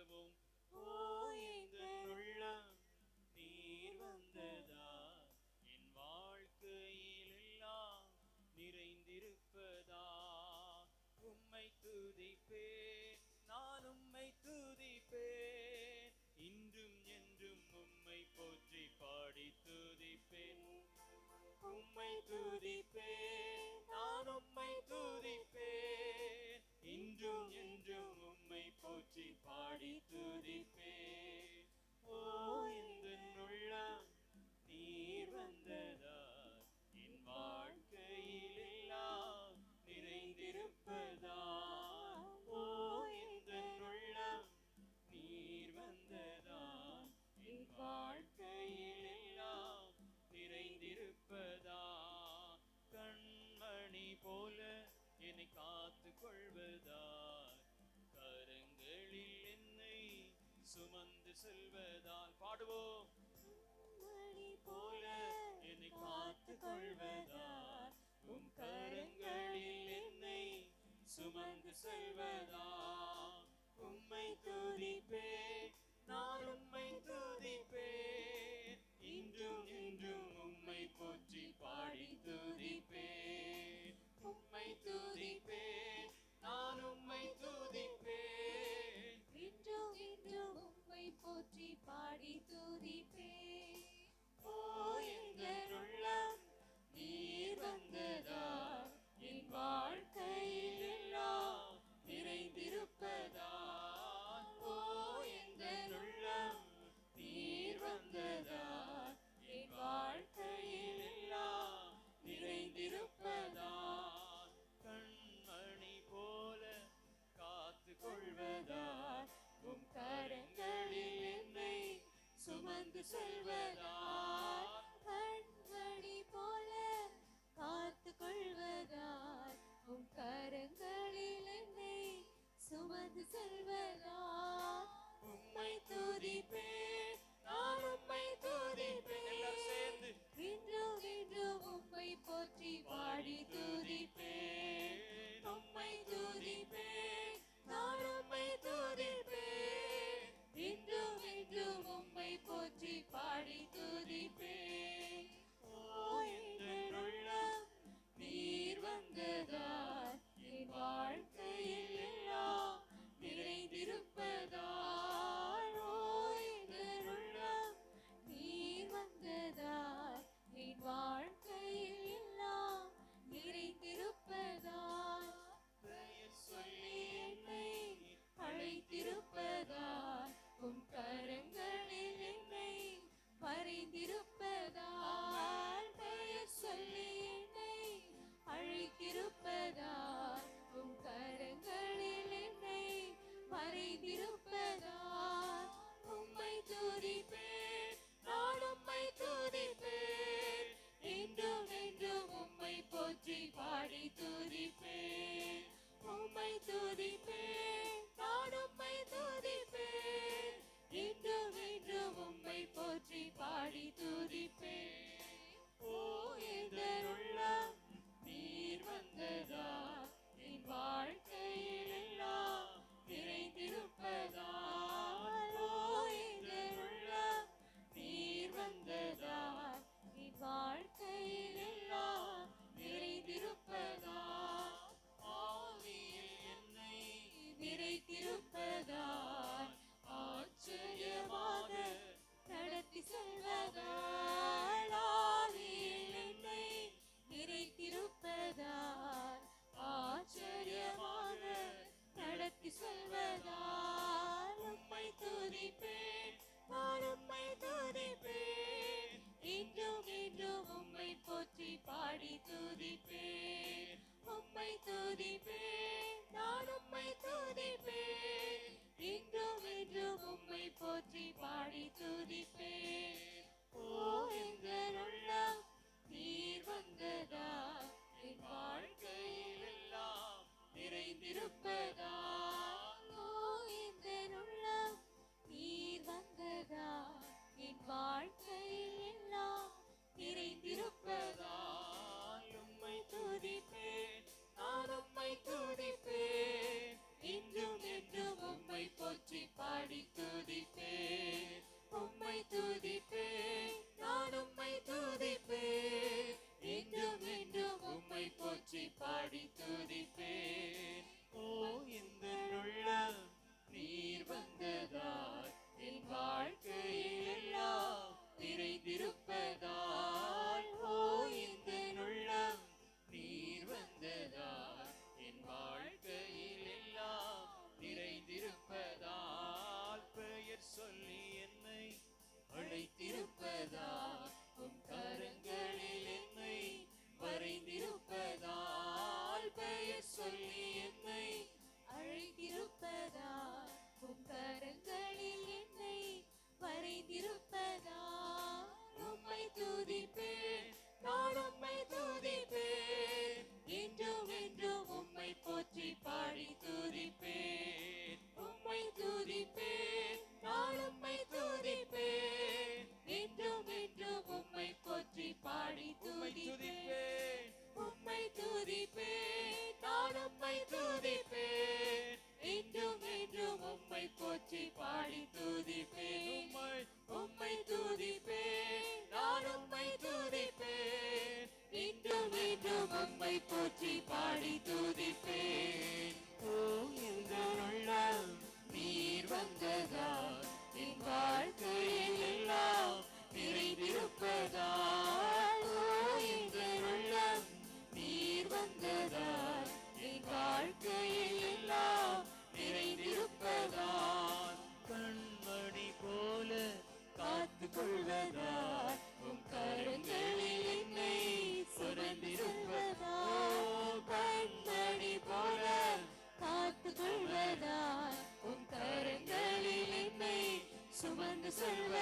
சொல்லுவோம். ஓ எங்கள் உள்ளம் நீர் வந்ததா, என் வாழ்க்கையில் எல்லாம் நிறைந்திருப்பதா. உம்மை துதிப்பேன், நான் உம்மை துதிப்பேன், இன்றும் என்றும் உம்மை போற்றி பாடி துதிப்பேன். உம்மை துதிப்பேன், நான் உம்மை துதிப்பேன், இன்றும் என்றும் உம்மை போற்றி பாடி துதிப்பேன். ஓ எங்கள் உள்ளம் நீர் வந்ததால் என் வாழ்க்கையில் எல்லாம் நிறைந்திருப்பதா. ஓ எங்கள் உள்ளம் நீர் வந்ததால் என் வாழ்க்கையில் எல்லாம் நிறைந்திருப்பதா. கண்மணி போல என்னை காத்து கொள்வதால், கரங்களில் என்னை சுமந்து செல்வதால். பாடுவோம். கண்மணி போல என்னை காத்து கொள்வதால், உம் கரங்களில் என்னை சுமந்து செல்வதால். உம்மை துதிப்பேன், நான் உம்மை துதிப்பேன், இன்றும் என்றும் உம்மை போற்றி பாடி துதிப்பேன். உம்மை துதிப்பேன், நான் உம்மை துதிப்பேன், இன்றும் என்றும் உம்மை போற்றி பாடி துதிப்பேன். ஓ எங்கள் உள்ளம் நீர் வந்ததால் என் வாழ்க்கையில் எல்லாம் நிறைந்திருப்பதா.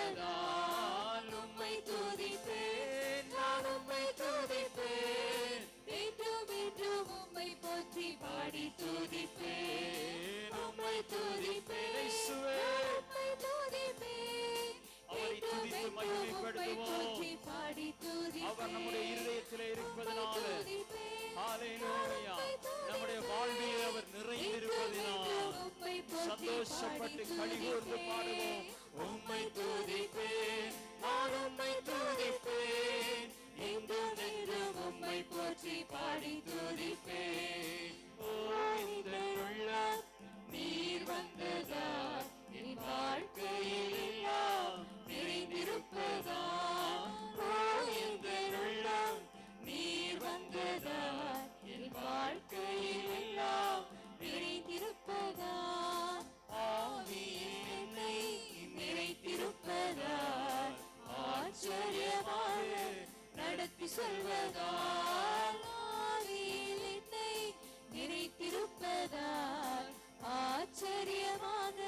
இருப்பதால் உம்மை துதிப்பேன், நான் உம்மை துதிப்பேன். மீண்டும் மீண்டும் உம்மை போற்றி பாடி துதிப்பேன், உம்மை துதிப்பேன், இயேசுவே, உம்மை துதிப்பேன். அவரை துதித்து உம்மை மகிமைப்படுத்துவோம். போற்றி பாடி துதிப்பேன், அவர் நம்முடைய இருதயத்திலே இருப்பதனால, துதிப்பேன். ஹalleluya, நம்முடைய வாழ்வில் அவர் நிறைந்திருப்பதினால் சந்தோஷப்பட்டு களிகூர்ந்து பாடுவோம். உம்மை துதிப்பேன், நான் உம்மை துதிப்பேன், இன்றும் என்றும் உம்மை போற்றி பாடி துதிப்பேன். ஓ இந்த உள்ளம் நீர் வந்ததால் என் வாழ்க்கையில் எல்லாம் நிறைந்திருப்பதால். ஓ இந்த உள்ளம் நீர் வந்ததால் என் வாழ்க்கையில் எல்லாம் நிறைந்திருப்பதால். ஆவியில் என்னை நிறைத்திருப்பதால் ஆச்சரியமாக நடத்தி செல்வதால். ஆவியில் என்னை நிறைத்திருப்பதால் ஆச்சரியமாக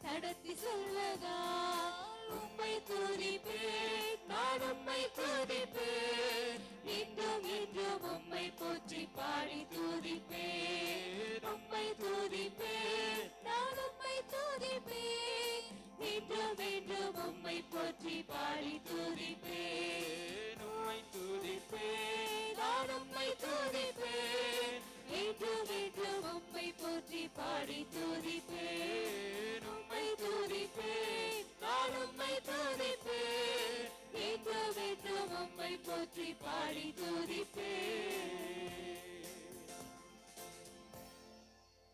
நடத்தி செல்வதால். உம்மை துதிப்பேன், நான் உம்மை துதிப்பேன், இன்றும் என்றும் உம்மை போற்றி பாடி துதிப்பேன், உம்மை துதிப்பேன், நான் உம்மை துதிப்பேன், இன்றும் என்றும் உம்மை போற்றி பாடி துதிப்பேன், உம்மை துதிப்பேன், நான் உம்மை துதிப்பேன், இன்றும் என்றும் உம்மை போற்றி பாடி துதிப்பேன், உம்மை துதிப்பேன், நான் உம்மை துதிப்பேன், இன்றும் என்றும் உம்மை போற்றி பாடி துதிப்பேன்.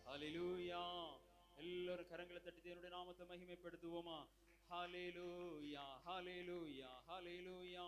ஹalleluya, எல்லாரும் கரங்களை தட்டி தேவனுடைய நாமத்தை மகிமைப்படுத்துவோமா? ஹalleluya, ஹalleluya, ஹalleluya.